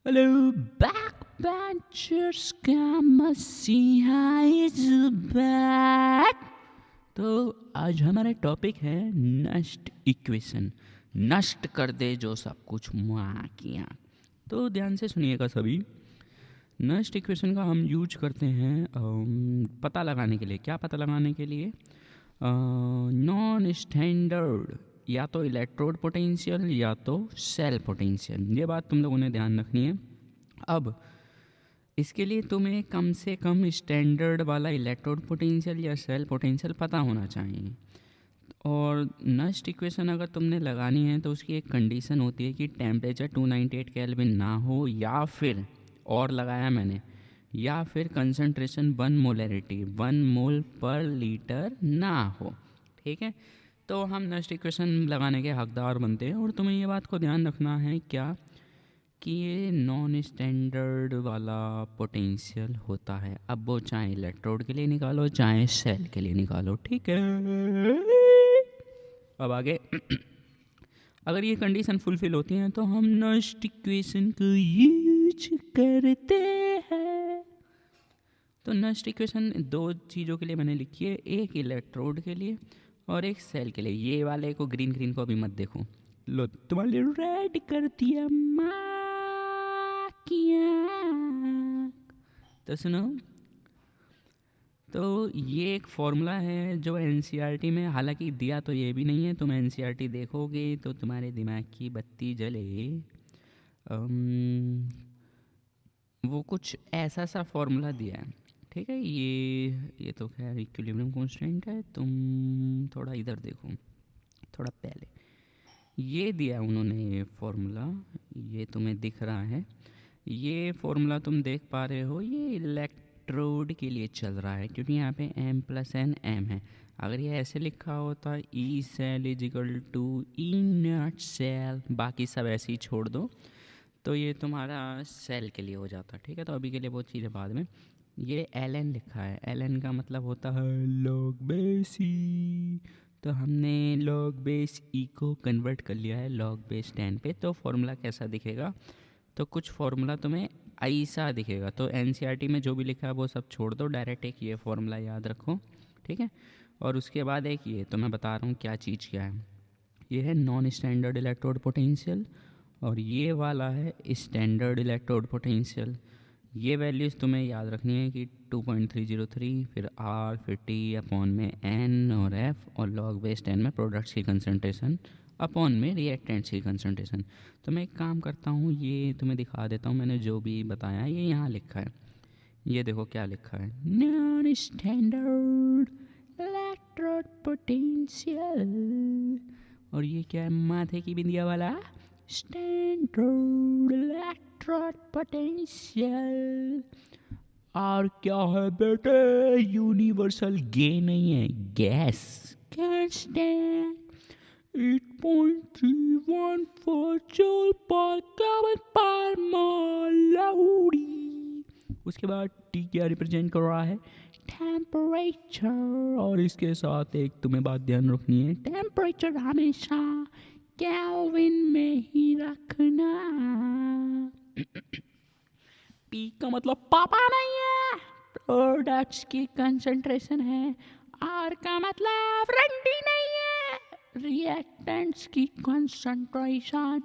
Hello backbenchers का मसीहा is back. तो आज हमारा टॉपिक है नष्ट इक्वेशन। नष्ट कर दे जो सब कुछ माँ की आँख। तो ध्यान से सुनिएगा सभी। नष्ट इक्वेशन का हम यूज करते हैं पता लगाने के लिए। क्या पता लगाने के लिए? नॉन स्टैंडर्ड या तो इलेक्ट्रोड पोटेंशियल या तो सेल पोटेंशियल। ये बात तुम लोगों ने ध्यान रखनी है। अब इसके लिए तुम्हें कम से कम स्टैंडर्ड वाला इलेक्ट्रोड पोटेंशियल या सेल पोटेंशियल पता होना चाहिए। और नष्ट इक्वेशन अगर तुमने लगानी है तो उसकी एक कंडीशन होती है कि टेम्परेचर 298 केल्विन ना हो, या फिर और लगाया मैंने, या फिर कंसंट्रेशन 1 मोलरिटी 1 मोल पर लीटर ना हो। ठीक है, तो हम नष्ट इक्वेशन लगाने के हकदार बनते हैं। और तुम्हें ये बात को ध्यान रखना है क्या कि ये नॉन स्टैंडर्ड वाला पोटेंशियल होता है। अब वो चाहे इलेक्ट्रोड के लिए निकालो चाहे सेल के लिए निकालो, ठीक है। अब आगे अगर ये कंडीशन फुलफिल होती हैं तो हम नष्ट इक्वेशन को यूज करते हैं। तो नष्ट इक्वेशन दो चीज़ों के लिए मैंने लिखी है, एक इलेक्ट्रोड के लिए और एक सेल के लिए। ये वाले को ग्रीन को अभी मत देखो, लो तुम्हारे लिए रेड कर दिया माँ की आँख। तो सुनो, तो ये एक फॉर्मूला है जो एनसीईआरटी में हालांकि दिया तो ये भी नहीं है। तुम एनसीईआरटी देखोगे तो तुम्हारे दिमाग की बत्ती जले। वो कुछ ऐसा सा फॉर्मूला दिया है, ठीक है। ये तो खैर इक्विलिब्रियम कांस्टेंट है। तुम थोड़ा इधर देखो, थोड़ा पहले ये दिया उन्होंने फॉर्मूला, ये तुम्हें दिख रहा है। ये फॉर्मूला तुम देख पा रहे हो, ये इलेक्ट्रोड के लिए चल रहा है क्योंकि यहाँ पे m+n है। अगर ये ऐसे लिखा होता E cell is equal to E naught cell, बाकी सब ऐसे ही छोड़ दो, तो ये तुम्हारा सेल के लिए हो जाता। ठीक है, तो अभी के लिए वो चीज़ें बाद में। ये ln लिखा है, ln का मतलब होता है log बेस ई। तो हमने log बेस ई को कन्वर्ट कर लिया है log बेस 10 पे। तो फॉर्मूला कैसा दिखेगा? तो कुछ फॉर्मूला तुम्हें ऐसा दिखेगा। तो एनसीईआरटी में जो भी लिखा है वो सब छोड़ दो, डायरेक्ट एक ये फॉर्मूला याद रखो, ठीक है। और उसके बाद एक ये तो मैं बता रहा हूँ क्या चीज़ क्या है। ये है नॉन स्टैंडर्ड इलेक्ट्रोड पोटेंशियल और ये वाला है स्टैंडर्ड इलेक्ट्रोड पोटेंशियल। ये वैल्यूज़ तुम्हें याद रखनी है कि 2.303, फिर R, फिर T अपॉन में N और F, और लॉग बेस 10 में प्रोडक्ट्स की कंसनट्रेशन अपॉन में रिएक्टेंट्स की कंसनट्रेशन। तो मैं एक काम करता हूँ, ये तुम्हें दिखा देता हूँ। मैंने जो भी बताया ये यहाँ लिखा है, ये देखो क्या लिखा है, नॉन स्टैंडर्ड इलेक्ट्रोड पोटेंशियल। और ये क्या है? माथे की बिंदिया वाला स्टैंडर्ड इलेक्ट्रोड पोटेंशियल। और क्या है बेटे? यूनिवर्सल गेन नहीं है, गैस कांस्टेंट 8.314 जूल पर केल्विन पर मोल। उसके बाद टी क्या रिप्रेजेंट कर रहा है? टेम्परेचर। और इसके साथ एक तुम्हें बात ध्यान रखनी है, टेम्परेचर हमेशा केल्विन में ही रखना। पी का मतलब पापा नहीं है, प्रोडक्ट्स की कंसंट्रेशन है। आर का मतलब रंडी नहीं है, रिएक्टेंट्स की कंसंट्रेशन।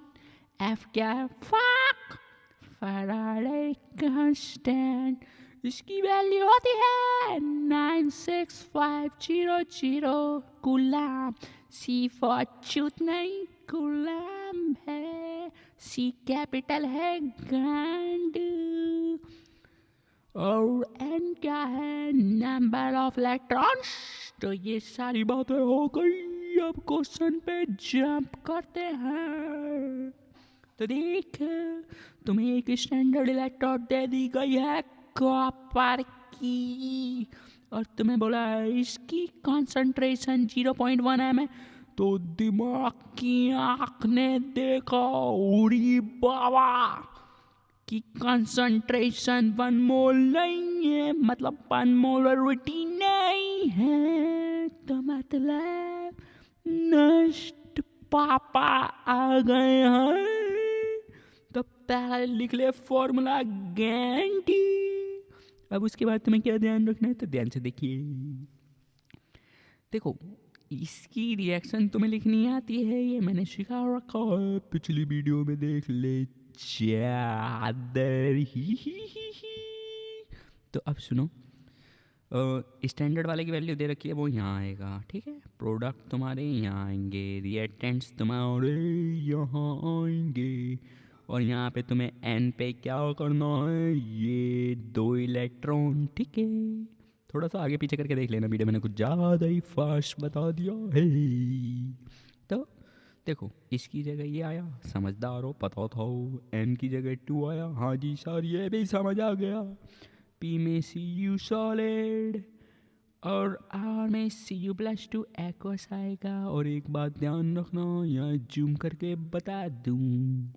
एफ क्या है? Fuck, Faraday constant. इसकी वैल्यू होती है 96500 कूलम। सी फॉर चूत नहीं, कूलम है। सी कैपिटल है गांड। और एन क्या है? Number of electrons. तो ये सारी बातें हो गई, अब क्वेश्चन पे जंप करते हैं। तो देख, तुम्हें एक स्टैंडर्ड इलेक्ट्रोड दे दी गई है कॉपर की, और तुम्हें बोला है इसकी कंसंट्रेशन 0.1 m है। तो दिमाग की आँख ने देखा, उड़ी बाबा, कि कंसंट्रेशन 1 मोल नहीं है, मतलब 1 मोलरिटी नहीं है। तो मतलब नष्ट पापा आ गए हैं। तो पहले लिख ले फॉर्मूला गैंटी। अब उसके बाद तुम्हें क्या ध्यान रखना है, तो ध्यान से देखिए। देखो, इसकी रिएक्शन तुम्हें लिखनी आती है, ये मैंने सिखा रखा है, पिछली वीडियो में देख ले। चादर ही। तो अब सुनो, स्टैंडर्ड वाले की वैल्यू दे रखी है, वो यहाँ आएगा, ठीक है। प्रोडक्ट तुम्हारे यहाँ आएंगे, रिएक्टेंट्स तुम्हारे यहाँ आएंगे, और यहाँ पे तुम्हें एन पे क्या करना है, ये 2 इलेक्ट्रॉन, ठीक है। थोड़ा सा आगे पीछे करके देख लेना वीडियो, मैंने कुछ ज़्यादा ही फास्ट बता दिया है। तो देखो, इसकी जगह ये आया, समझदार हो, पता था। एन की जगह 2 आया, हाँ जी सर ये भी समझ आ गया। पी में Cu सॉलिड और आर में Cu+2 एक्वस आएगा। और एक बात ध्यान रखना, यहाँ जूम करके बता दूँ,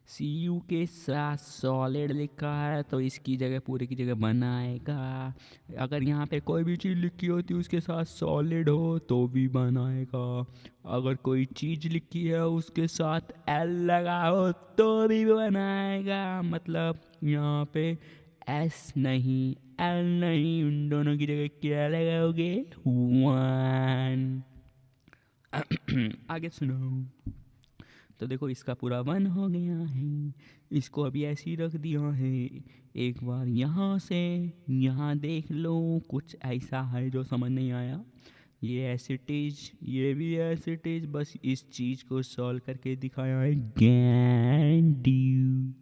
Cu के साथ सॉलिड लिखा है तो इसकी जगह पूरे की जगह 1 आएगा। अगर यहाँ पे कोई भी चीज़ लिखी होती उसके साथ सॉलिड हो तो भी 1 आएगा। अगर कोई चीज़ लिखी है उसके साथ L लगा हो तो भी 1 आएगा। मतलब यहाँ पे S नहीं L नहीं, उन दोनों की जगह क्या लगाओगे, 1। आगे सुनो। तो देखो, इसका पूरा 1 हो गया है, इसको अभी ऐसे ही रख दिया है। एक बार यहाँ से यहाँ देख लो, कुछ ऐसा है जो समझ नहीं आया। ये एसिटीज, ये भी एसिटीज, बस इस चीज़ को सॉल्व करके दिखाया है गैंडी,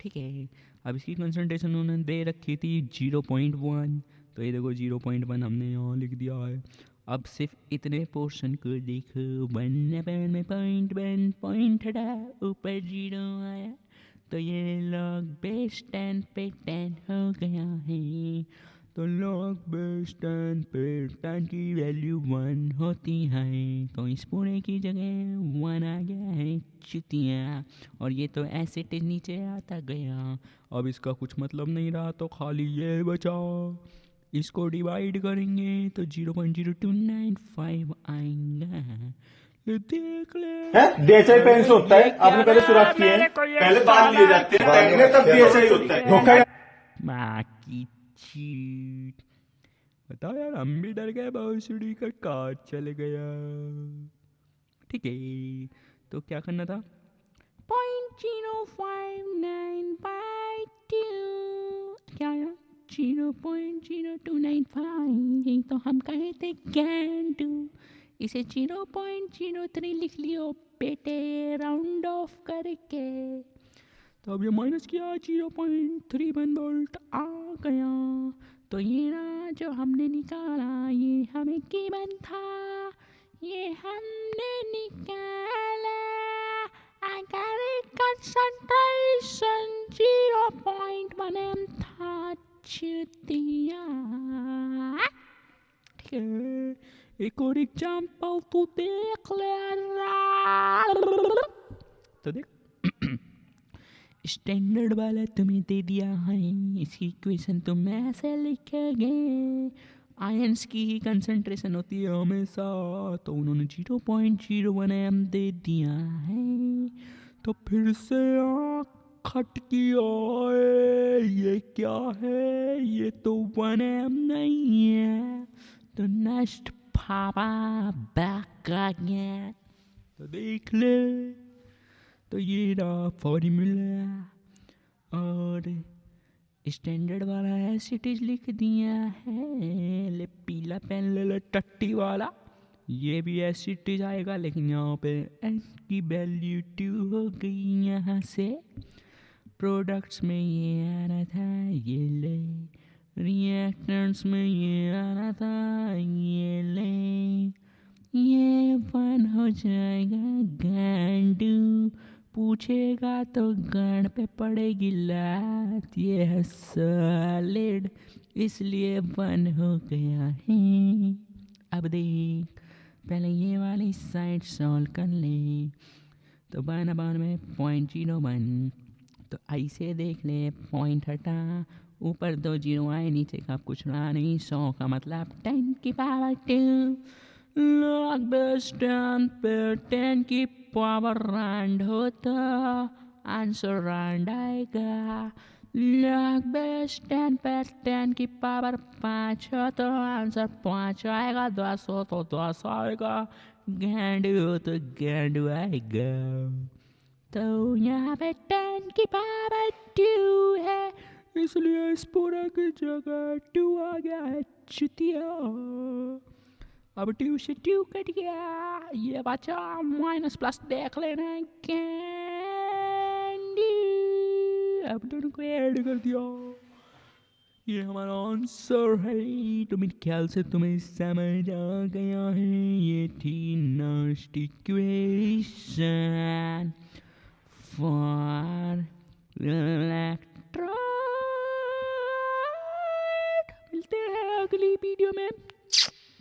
ठीक है। अब इसकी कंसंट्रेशन उन्होंने दे रखी थी 0.1, तो ये देखो 0.1 हमने यहाँ लिख दिया है। अब सिर्फ इतने पोर्शन को देखो, 1 में पॉइंट हटा, ऊपर 0 आया, तो ये लॉग बेस 10 पे 10 हो गया है। तो लॉग बेस 10 पे 10 की वैल्यू 1 होती है, तो इस पूरे की जगह 1 आ गया है, चुतिया। और ये तो ऐसे नीचे आता गया। अब इसका कुछ मतलब नहीं रहा, तो खाली ये बचा। इसको डिवाइड करेंगे तो 0.0295 आएंगा। ये देख ले, DHI पेन से होता है, आपने पहले सुराख किए हैं, पहले बाल लिए जाते हैं, बैंक में तब DHI होता है। धोखा। माँ की चीट। बताओ यार, हम भी डर गए, बांसुरी का काट चले गया, ठीक है। तो क्या करना था, 0.0592 क्या आया, 0.0295, यही तो हम कहे थे गैंडू। इसे 0.03 लिख लियो बेटे, राउंड ऑफ करके। तो अब ये माइनस किया, 0.31 वोल्ट आ गया। तो ये ना जो हमने निकाला, ये हमें गिवन था, ये हमने निकाला। अगर कंसंट्रेशन 0.1 था, चुतिया, ठीक है। एक और एग्जाम्पल तू देख ले। तो देख, स्टैंडर्ड वाला तुम्हें दे दिया है, इसकी इक्वेशन तुम ऐसे लिखोगे। आयंस की ही कंसंट्रेशन होती है हमेशा, तो उन्होंने 0.01 m दे दिया है। तो फिर से खटकी आए, ये क्या है, ये तो 1 m नहीं है। तो नेक्स्ट पापा बैक अगेन, तो देख ले। तो ये रहा फॉर्मूला, और स्टैंडर्ड वाला एसिटीज लिख दिया है। ले पीला पेन ले ले, टट्टी वाला, ये भी एसिटीज आएगा, लेकिन यहाँ पे एन की वैल्यू 2 हो गई। यहाँ से प्रोडक्ट्स में ये आ रहा था, ये ले, रिएक्टेंट्स में ये आ रहा था, ये ले, ये 1 हो जाएगा। गांडू पूछेगा तो गांड पे पड़ेगी लात, ये है सॉलिड, इसलिए 1 हो गया है। अब देख, पहले ये वाली साइड सॉल्व कर ले, तो 1 में 0.01, तो ऐसे देख ले, पॉइंट हटा, ऊपर 2 0 आए, नीचे का कुछ रहा नहीं, 100 का मतलब 10 की पावर 2, लॉग बेस 10 पे 10 की पावर राउंड होता, आंसर राउंड आएगा। लॉग बेस 10 पर 10 की पावर 5 हो तो आंसर 5 आएगा। 10 हो तो 10 आएगा। गेंडू हो तो गेंडू आएगा। तो यहाँ पे 10 की पावर 2 है, इसलिए इस पूरा की जगह 2 आ गया है चुतिया। अब 2 से 2 कट गया। ये बचा माइनस प्लस देख लेना है कैंडी। अब दोनों को ऐड कर दिया। ये हमारा आंसर है। तो मेरे ख्याल से तुम्हें समझ आ गया है। ये थी नास्टी क्वेश्चन फॉर इलेक्ट्रोड। मिलते हैं अगली वीडियो में।